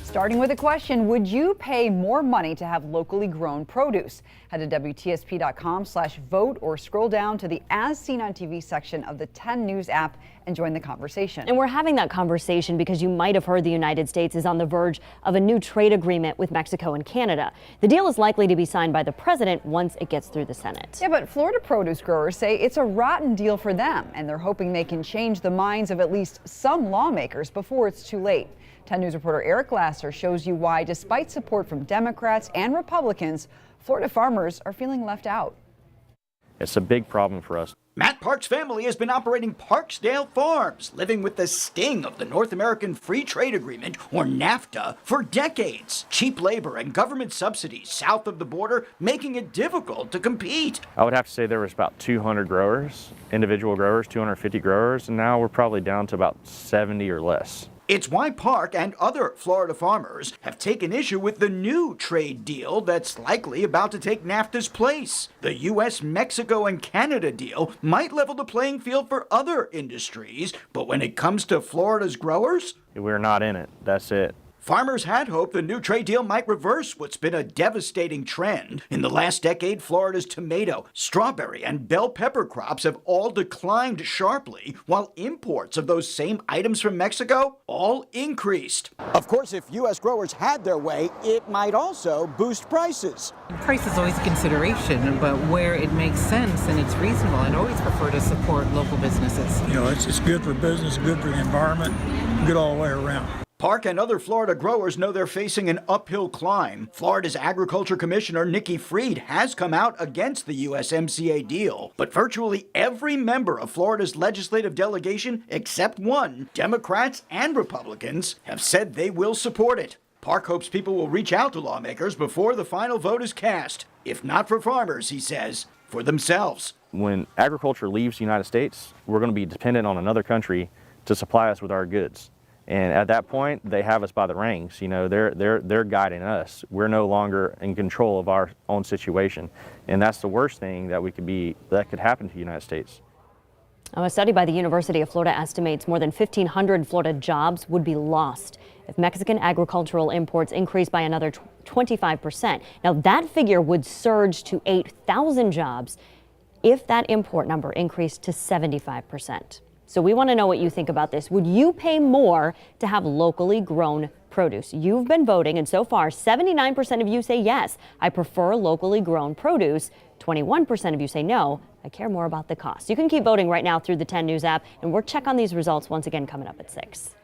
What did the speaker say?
Starting with a question, would you pay more money to have locally grown produce? Head to WTSP.com/vote or scroll down to the As Seen on TV section of the 10 News app and join the conversation. And we're having that conversation because you might have heard the United States is on the verge of a new trade agreement with Mexico and Canada. The deal is likely to be signed by the president once it gets through the Senate. Yeah, but Florida produce growers say it's a rotten deal for them, and they're hoping they can change the minds of at least some lawmakers before it's too late. 10 News reporter Eric Lasser shows you why, despite support from Democrats and Republicans, Florida farmers are feeling left out. It's a big problem for us. Matt Park's family has been operating Parksdale Farms, living with the sting of the North American Free Trade Agreement, or NAFTA, for decades. Cheap labor and government subsidies south of the border making it difficult to compete. I would have to say there was about 200 growers, individual growers, 250 growers, and now we're probably down to about 70 or less. It's why Park and other Florida farmers have taken issue with the new trade deal that's likely about to take NAFTA's place. The U.S., Mexico, and Canada deal might level the playing field for other industries, but when it comes to Florida's growers, we're not in it. That's it. Farmers had hoped the new trade deal might reverse what's been a devastating trend. In the last decade, Florida's tomato, strawberry, and bell pepper crops have all declined sharply, while imports of those same items from Mexico all increased. Of course, if U.S. growers had their way, it might also boost prices. Price is always a consideration, but where it makes sense and it's reasonable, I'd always prefer to support local businesses. You know, it's good for business, good for the environment, good all the way around. Park and other Florida growers know they're facing an uphill climb. Florida's Agriculture Commissioner Nikki Fried has come out against the USMCA deal, but virtually every member of Florida's legislative delegation, except one, Democrats and Republicans, have said they will support it. Park hopes people will reach out to lawmakers before the final vote is cast. If not for farmers, he says, for themselves. When agriculture leaves the United States, we're going to be dependent on another country to supply us with our goods. And at that point, they have us by the reins. You know, they're guiding us. We're no longer in control of our own situation. And that's the worst thing that could happen to the United States. A study by the University of Florida estimates more than 1,500 Florida jobs would be lost if Mexican agricultural imports increase by another 25%. Now, that figure would surge to 8,000 jobs if that import number increased to 75%. So we want to know what you think about this. Would you pay more to have locally grown produce? You've been voting, and so far, 79% of you say yes, I prefer locally grown produce. 21% of you say no, I care more about the cost. You can keep voting right now through the 10 News app, and we'll check on these results once again coming up at 6.